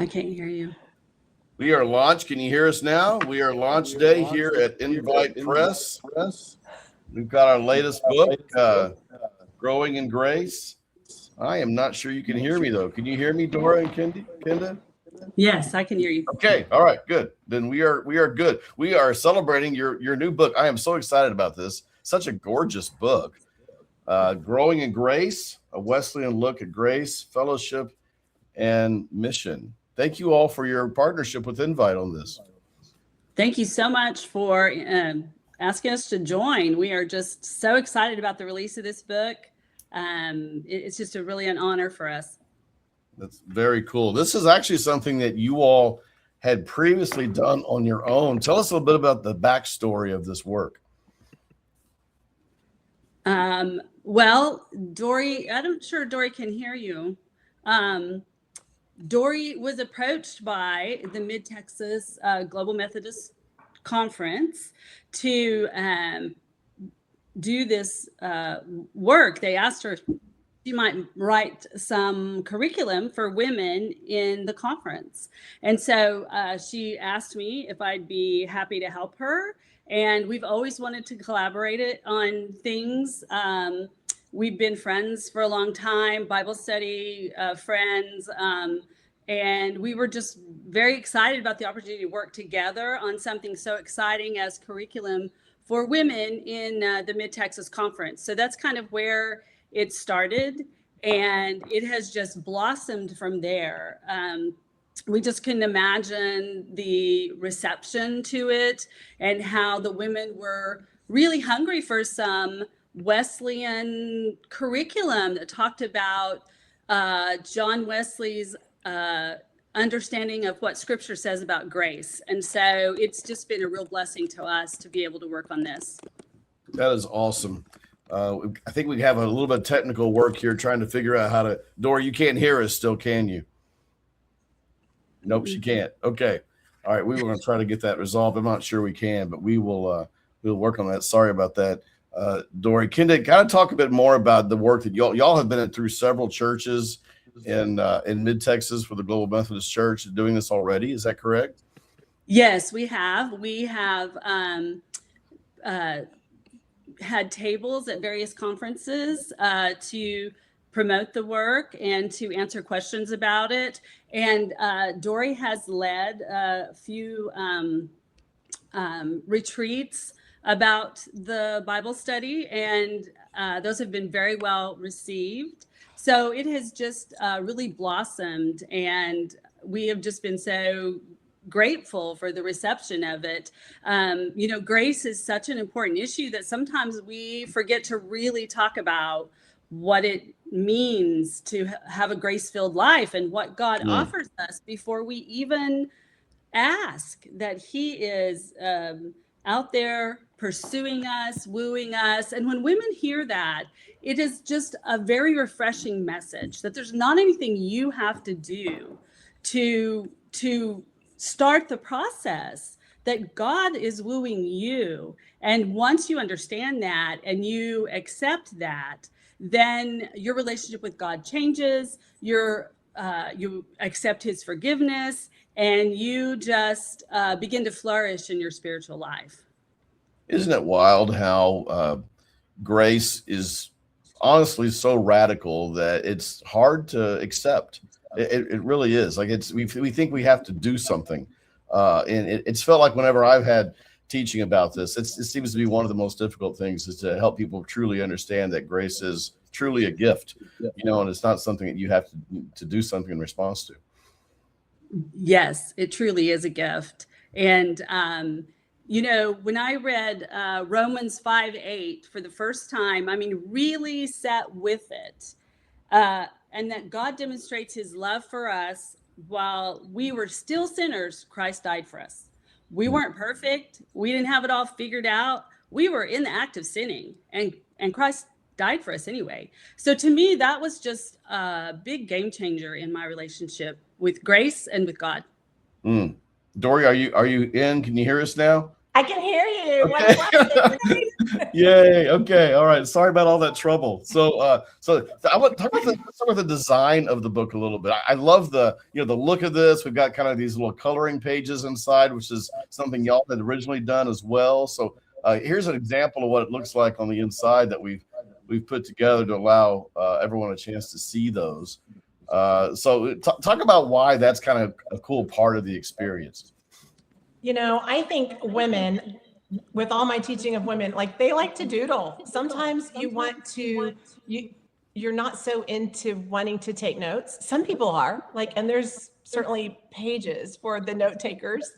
I can't hear you. We are launched. Can you hear us now? We are launch day here at Invite Press. We've got our latest book, Growing in Grace. I am not sure you can hear me, though. Can you hear me, Dora and Kenda? Yes, I can hear you. Okay. All right. Good. Then we are good. We are celebrating your new book. I am so excited about this. Such a gorgeous book. Growing in Grace, a Wesleyan look at grace, fellowship, and mission. Thank you all for your partnership with Invite on this. Thank you so much for asking us to join. We are just so excited about the release of this book. It's just really an honor for us. That's very cool. This is actually something that you all had previously done on your own. Tell us a little bit about the backstory of this work. Well, Dori, I'm sure Dori can hear you. Dori was approached by the Mid-Texas Global Methodist Conference to do this work. They asked her if she might write some curriculum for women in the conference. And so she asked me if I'd be happy to help her. And we've always wanted to collaborate on things. We've been friends for a long time, Bible study friends. And we were just very excited about the opportunity to work together on something so exciting as curriculum for women in the Mid-Texas Conference. So that's kind of where it started, and it has just blossomed from there. We just couldn't imagine the reception to it and how the women were really hungry for some Wesleyan curriculum that talked about John Wesley's understanding of what Scripture says about grace. And so it's just been a real blessing to us to be able to work on this. That is awesome. I think we have a little bit of technical work here trying to figure out how to. Dora, you can't hear us still, can you? Nope, she can't. Okay. All right. We were going to try to get that resolved. I'm not sure we can, but we'll work on that. Sorry about that. Dori, Kenda, kind of talk a bit more about the work that y'all have been through several churches in Mid-Texas for the Global Methodist Church doing this already. Is that correct? Yes, we have. We have had tables at various conferences to promote the work and to answer questions about it. And Dori has led a few retreats about the Bible study, and those have been very well received. So it has just really blossomed, and we have just been so grateful for the reception of it. Grace is such an important issue that sometimes we forget to really talk about what it means to have a grace-filled life and what God offers us before we even ask. That He is out there pursuing us, wooing us. And when women hear that, it is just a very refreshing message that there's not anything you have to do to start the process, that God is wooing you. And once you understand that and you accept that, then your relationship with God changes, you accept His forgiveness, and you just begin to flourish in your spiritual life. Isn't it wild how grace is honestly so radical that it's hard to accept? It really is. Like we think we have to do something, and it's felt like whenever I've had teaching about this, it seems to be one of the most difficult things is to help people truly understand that grace is truly a gift, and it's not something that you have to do something in response to. Yes, it truly is a gift. And when I read Romans 5:8 for the first time, really sat with it. And that God demonstrates His love for us while we were still sinners. Christ died for us. We weren't perfect. We didn't have it all figured out. We were in the act of sinning, and Christ died for us anyway. So to me, that was just a big game changer in my relationship with grace and with God. Dori, are you in? Can you hear us now? I can hear you. Okay. Yay. Okay. All right. Sorry about all that trouble. So I want to talk about let's talk about the design of the book a little bit. I love the the look of this. We've got kind of these little coloring pages inside, which is something y'all had originally done as well. So here's an example of what it looks like on the inside that we've put together to allow everyone a chance to see those. So talk about why that's kind of a cool part of the experience. I think women, with all my teaching of women, like they like to doodle. Sometimes you're not so into wanting to take notes. Some people are like, and there's certainly pages for the note takers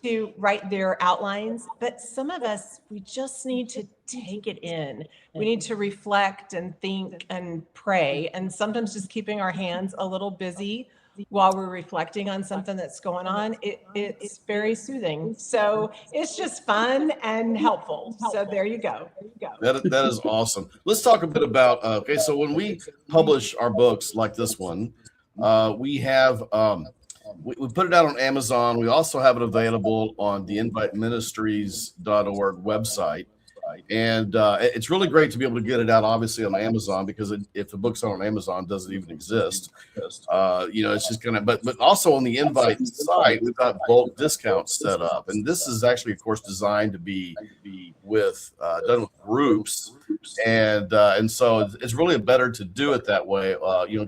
to write their outlines. But some of us, we just need to take it in. We need to reflect and think and pray. And sometimes just keeping our hands a little busy while we're reflecting on something that's going on, it's very soothing. So it's just fun and helpful. So there you go. That is awesome. Let's talk a bit about okay. So when we publish our books like this one, we have we put it out on Amazon. We also have it available on the inviteministries.org website. And it's really great to be able to get it out, obviously, on Amazon, because if the book's on Amazon, it doesn't even exist. It's just kind of, but also on the Invite site, we've got bulk discounts set up. And this is actually, of course, designed to be with done with groups. And so it's really better to do it that way.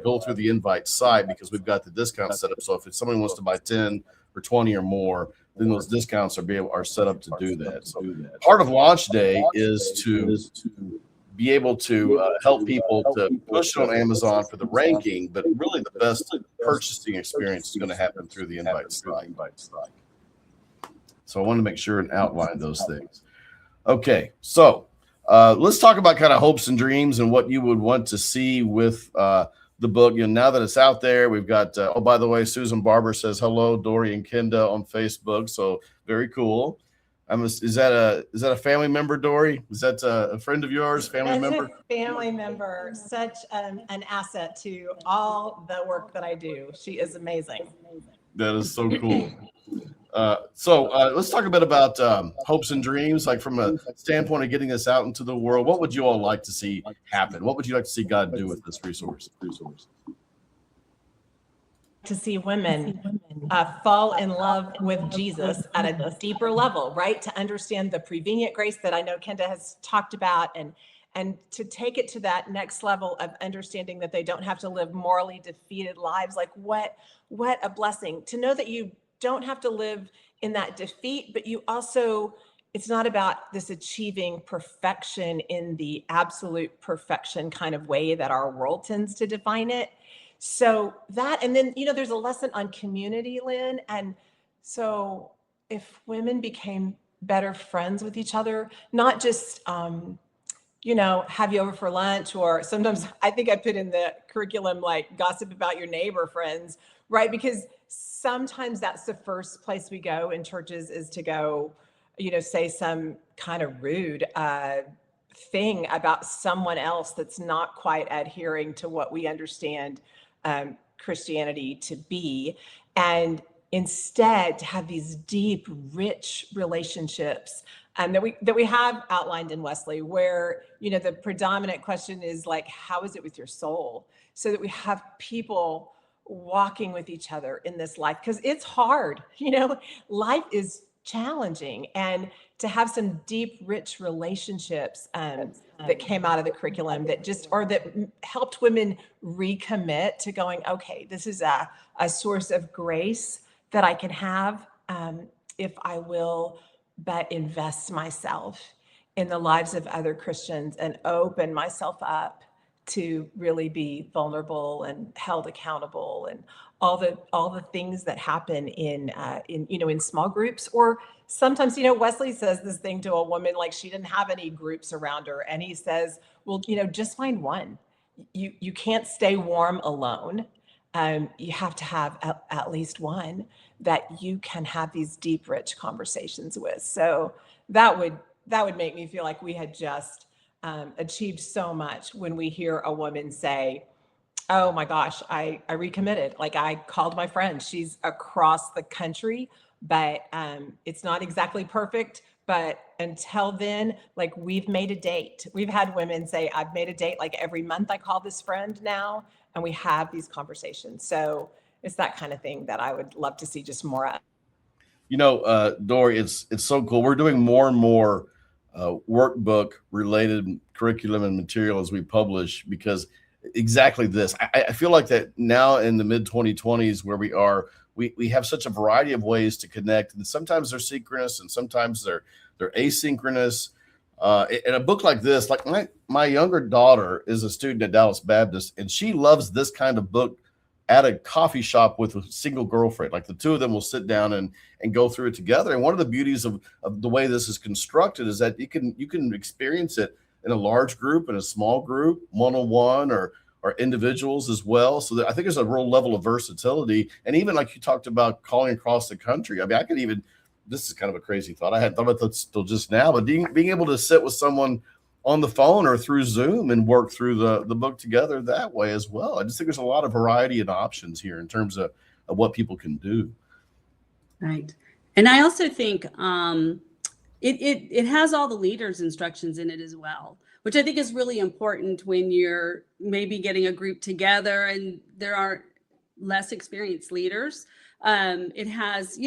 Go through the Invite site, because we've got the discount set up. So if somebody wants to buy 10 or 20 or more, then those discounts are set up to do that. So part of launch day is to be able to help people to push it on Amazon for the ranking, but really the best purchasing experience is going to happen through the Invite site. So I want to make sure and outline those things. Okay, so let's talk about kind of hopes and dreams and what you would want to see with the book. Now that it's out there, we've got by the way, Susan Barber says hello, Dori and Kenda on Facebook. So very cool. Is that a family member, Dori? Is that a friend of yours, family member? A family member, such an asset to all the work that I do. She is amazing. That is so cool. So let's talk a bit about hopes and dreams, like from a standpoint of getting this out into the world. What would you all like to see happen? What would you like to see God do with this resource? To see women fall in love with Jesus at a deeper level, right? To understand the prevenient grace that I know Kenda has talked about, and to take it to that next level of understanding that they don't have to live morally defeated lives. Like what a blessing to know that you don't have to live in that defeat, but you also, it's not about this achieving perfection in the absolute perfection kind of way that our world tends to define it. So that, and then, there's a lesson on community, Lynn. And so if women became better friends with each other, not just, have you over for lunch, or sometimes I think I put in the curriculum, like gossip about your neighbor friends, right? Because sometimes that's the first place we go in churches, is to go, say some kind of rude thing about someone else that's not quite adhering to what we understand Christianity to be. And instead to have these deep, rich relationships that we have outlined in Wesley, where, the predominant question is like, how is it with your soul? So that we have people walking with each other in this life, because it's hard, life is challenging, and to have some deep, rich relationships that came out of the curriculum that helped women recommit to going, okay, this is a source of grace that I can have if I will but invest myself in the lives of other Christians and open myself up to really be vulnerable and held accountable, and all the things that happen in small groups. Or sometimes, Wesley says this thing to a woman, like she didn't have any groups around her, and he says, well, just find one. You can't stay warm alone. You have to have at least one that you can have these deep, rich conversations with. So that would make me feel like we had just achieved so much when we hear a woman say, oh my gosh, I recommitted. Like, I called my friend. She's across the country, but it's not exactly perfect, But until then, like, we've made a date. We've had women say, I've made a date, like every month I call this friend now, and we have these conversations. So it's that kind of thing that I would love to see just more of. You know, Dori, it's so cool. We're doing more and more workbook related curriculum and material as we publish, because exactly this. I feel like that now in the mid 2020s where we are, we have such a variety of ways to connect, and sometimes they're synchronous and sometimes they're asynchronous. In a book like this, like my younger daughter is a student at Dallas Baptist, and she loves this kind of book at a coffee shop with a single girlfriend. Like the two of them will sit down and go through it together. And one of the beauties of the way this is constructed is that you can experience it in a large group, in a small group, one-on-one, or individuals as well. So I think there's a real level of versatility. And even like you talked about calling across the country. I mean, I could even, this is kind of a crazy thought. I hadn't thought about that till just now, but being able to sit with someone on the phone or through Zoom and work through the book together that way as well. I just think there's a lot of variety and options here in terms of what people can do. Right. And I also think it has all the leaders' instructions in it as well, which I think is really important when you're maybe getting a group together and there are less experienced leaders. It has,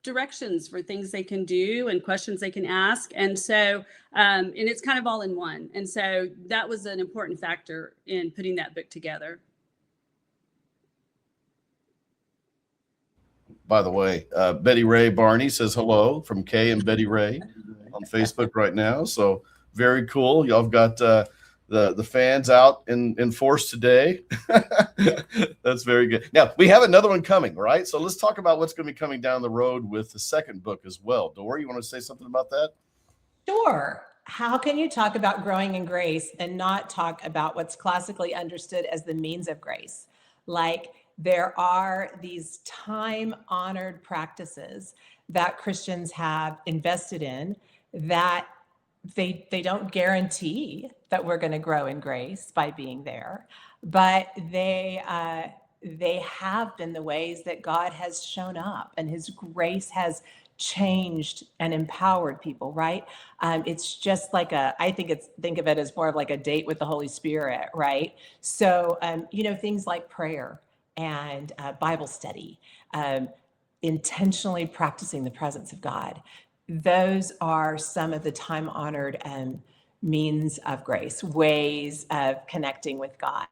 directions for things they can do and questions they can ask. And so, and it's kind of all in one. And so that was an important factor in putting that book together. By the way, Betty Ray Barney says hello from Kay and Betty Ray on Facebook right now. So very cool. Y'all have got the fans out in force today. That's very good. Now we have another one coming, right? So let's talk about what's going to be coming down the road with the second book as well. Dori, you want to say something about that? Sure. How can you talk about growing in grace and not talk about what's classically understood as the means of grace? Like, there are these time-honored practices that Christians have invested in that they don't guarantee that we're going to grow in grace by being there, but they have been the ways that God has shown up and his grace has changed and empowered people, right? It's just like think of it as more of like a date with the Holy Spirit, right? So, things like prayer and Bible study, intentionally practicing the presence of God. Those are some of the time-honored means of grace, ways of connecting with God.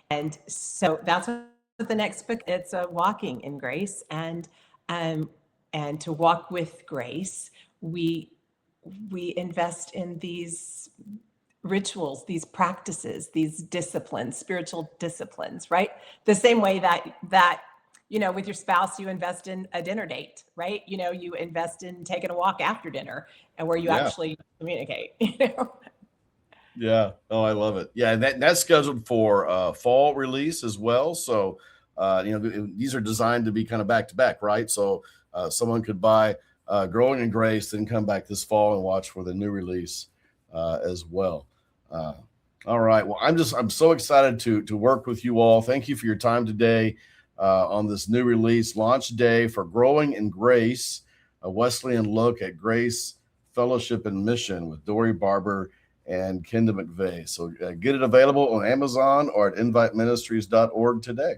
And so that's what the next book, it's walking in grace. And to walk with grace, we invest in these rituals, these practices, these disciplines, spiritual disciplines, right? The same way that with your spouse, you invest in a dinner date, right? You invest in taking a walk after dinner and where you actually communicate, Yeah. Oh, I love it. Yeah. And that's scheduled for fall release as well. So, these are designed to be kind of back to back, right? So someone could buy Growing in Grace, then come back this fall and watch for the new release as well. All right. Well, I'm so excited to work with you all. Thank you for your time today on this new release launch day for Growing in Grace, a Wesleyan look at grace, fellowship, and mission with Dori Barber and Kenda McVeigh. So get it available on Amazon or at inviteministries.org today.